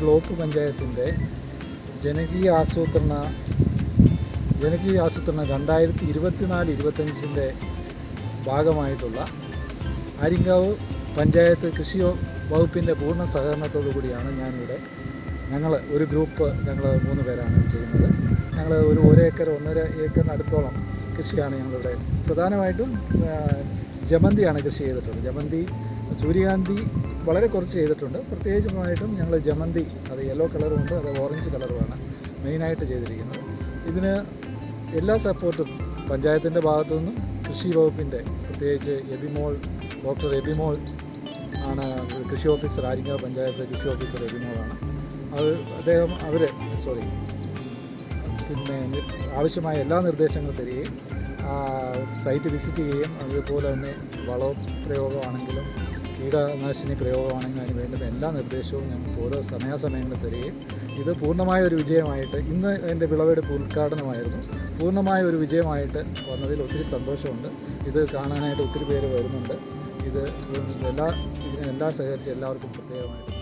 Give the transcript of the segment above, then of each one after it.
Block പഞ്ചായത്തിൻ്റെ ജനകീയ ആസൂത്രണം 2024-25 ഭാഗമായിട്ടുള്ള ആര്യങ്കാവ് പഞ്ചായത്ത് കൃഷി വകുപ്പിൻ്റെ പൂർണ്ണ സഹകരണത്തോടു കൂടിയാണ് ഞങ്ങൾ ഒരു ഗ്രൂപ്പ് 3 പേരാണ് ചെയ്യുന്നത്. ഞങ്ങൾ ഒരു 1 ഏക്കർ 1.5 ഏക്കറിനടുത്തോളം കൃഷിയാണ് ഞങ്ങളിവിടെ പ്രധാനമായിട്ടും ജമന്തിയാണ് കൃഷി ചെയ്തിട്ടുള്ളത്. ജമന്തി, സൂര്യകാന്തി വളരെ കുറച്ച് ചെയ്തിട്ടുണ്ട്. പ്രത്യേകിച്ചുമായിട്ടും ഞങ്ങൾ ജമന്തി, അത് യെല്ലോ കളറുമുണ്ട്, അത് ഓറഞ്ച് കളറുമാണ് മെയിനായിട്ട് ചെയ്തിരിക്കുന്നത്. ഇതിന് എല്ലാ സപ്പോർട്ടും പഞ്ചായത്തിൻ്റെ ഭാഗത്തു നിന്നും കൃഷി വകുപ്പിൻ്റെ, പ്രത്യേകിച്ച് ഡോക്ടർ എബിമോൾ ആണ് കൃഷി ഓഫീസർ, ആര്യങ്കാവ് പഞ്ചായത്ത് കൃഷി ഓഫീസർ എബിമോളാണ്. പിന്നെ ആവശ്യമായ എല്ലാ നിർദ്ദേശങ്ങളും തരികയും സൈറ്റ് വിസിറ്റ് ചെയ്യുകയും അതുപോലെ തന്നെ വളപ്രയോഗമാണെങ്കിലും കീടനാശിനി പ്രയോഗമാണെങ്കിലും അതിന് വേണ്ടുന്ന എല്ലാ നിർദ്ദേശവും ഞങ്ങൾക്ക് ഓരോ സമയാസമയങ്ങളിൽ തരികയും ഇത് പൂർണ്ണമായ ഒരു വിജയമായിട്ട്, ഇന്ന് എൻ്റെ വിളവെടുപ്പ് ഉദ്ഘാടനമായിരുന്നു, പൂർണ്ണമായ ഒരു വിജയമായിട്ട് വന്നതിൽ ഒത്തിരി സന്തോഷമുണ്ട്. ഇത് കാണാനായിട്ട് ഒത്തിരി പേര് വരുന്നുണ്ട്. ഇതിനെല്ലാം സഹകരിച്ച് എല്ലാവർക്കും പ്രത്യേകമായിട്ട്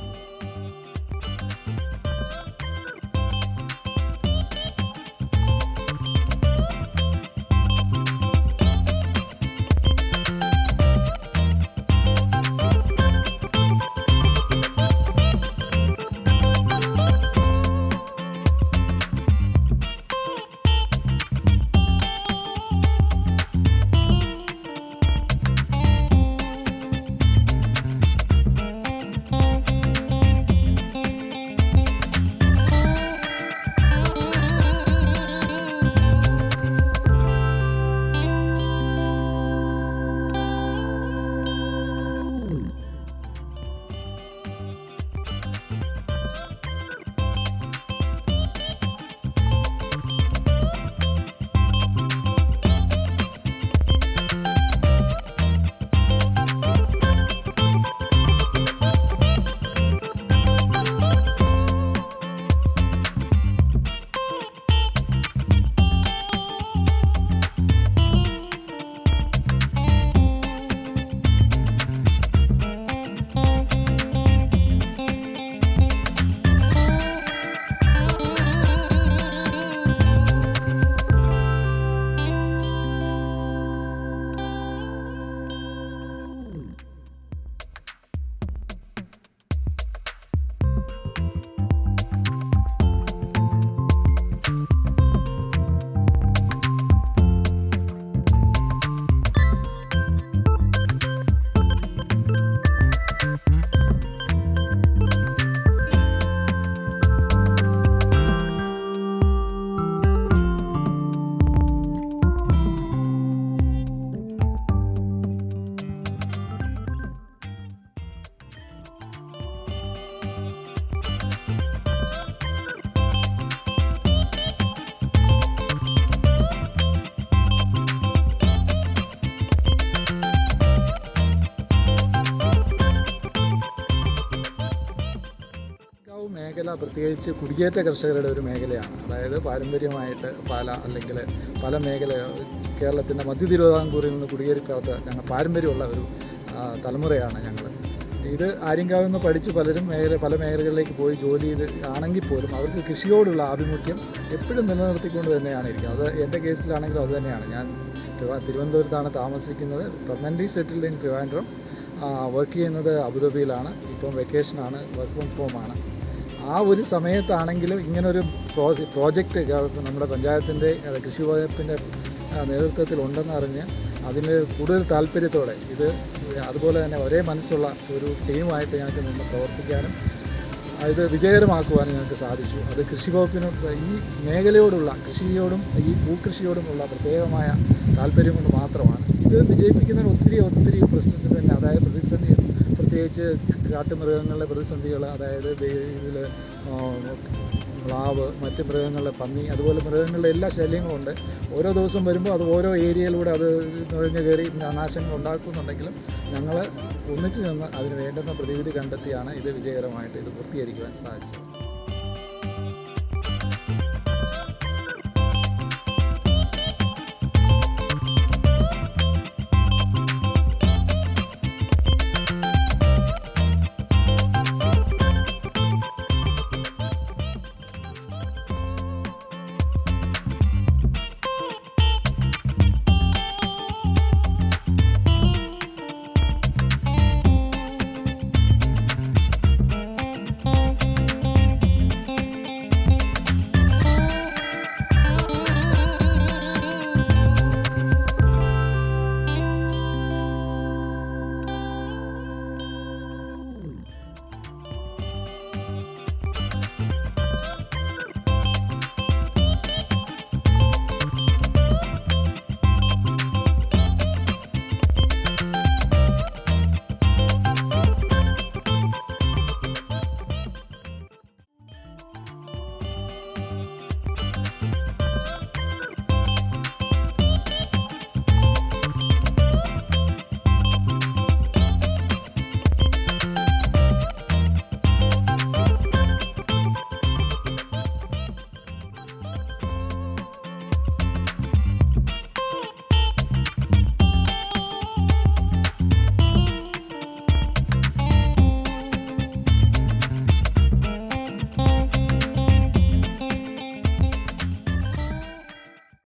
മേഖല പ്രത്യേകിച്ച് കുടിയേറ്റ കർഷകരുടെ ഒരു മേഖലയാണ്. അതായത് പാരമ്പര്യമായിട്ട് പല മേഖല കേരളത്തിൻ്റെ മധ്യ തിരുവിതാംകൂറിൽ നിന്ന് കുടിയേറിപ്പാർത്ത ഞങ്ങൾ പാരമ്പര്യമുള്ള ഒരു തലമുറയാണ് ഞങ്ങൾ. ഇത് ആര്യങ്കാവിൽ നിന്ന് പഠിച്ച് പലരും പല മേഖലകളിലേക്ക് പോയി ജോലി ആണെങ്കിൽ പോലും അവർക്ക് കൃഷിയോടുള്ള ആഭിമുഖ്യം എപ്പോഴും നിലനിർത്തിക്കൊണ്ട് തന്നെയാണ് ഇരിക്കുന്നത്. അത് എൻ്റെ കേസിലാണെങ്കിലും അത് തന്നെയാണ്. ഞാൻ തിരുവനന്തപുരത്താണ് താമസിക്കുന്നത്, permanently settled in Trivandrum, work ചെയ്യുന്നത് അബുദാബിയിലാണ്. ഇപ്പം വെക്കേഷനാണ്, വർക്ക് ഫ്രം ഹോമാണ്. ആ ഒരു സമയത്താണെങ്കിലും ഇങ്ങനൊരു പ്രോജക്റ്റ് നമ്മുടെ പഞ്ചായത്തിൻ്റെ കൃഷി വകുപ്പിൻ്റെ നേതൃത്വത്തിൽ ഉണ്ടെന്ന് അറിഞ്ഞ് അതിന് കൂടുതൽ താല്പര്യത്തോടെ അതുപോലെ തന്നെ ഒരേ മനസ്സുള്ള ഒരു ടീമായിട്ട് ഞങ്ങൾക്ക് നിന്ന് പ്രവർത്തിക്കാനും ഇത് വിജയകരമാക്കുവാനും ഞങ്ങൾക്ക് സാധിച്ചു. അത് കൃഷി വകുപ്പിന് ഈ മേഖലയോടുള്ള കൃഷിയോടും ഈ ഭൂകൃഷിയോടുമുള്ള പ്രത്യേകമായ താല്പര്യം കൊണ്ട് മാത്രമാണ്. ഇത് വിജയിപ്പിക്കുന്നതിന് ഒത്തിരി പിന്നെ അതായത് പ്രതിസന്ധികൾ, പ്രത്യേകിച്ച് കാട്ടുമൃഗങ്ങളുടെ പ്രതിസന്ധികൾ, അതായത് ഇതിൽ മ്ലാവ്, മറ്റ് മൃഗങ്ങളുടെ പന്നി, അതുപോലെ മൃഗങ്ങളുടെ എല്ലാ ശല്യങ്ങളുമുണ്ട്. ഓരോ ദിവസം വരുമ്പോൾ അത് ഓരോ ഏരിയയിലൂടെ അത് നുഴഞ്ഞു കയറി നാശങ്ങൾ ഉണ്ടാക്കുന്നുണ്ടെങ്കിലും ഞങ്ങൾ ഒന്നിച്ചു നിന്ന് അതിന് വേണ്ടുന്ന പ്രതിവിധി കണ്ടെത്തിയാണ് ഇത് വിജയകരമായിട്ട് ഇത് പൂർത്തീകരിക്കുവാൻ സാധിച്ചത്.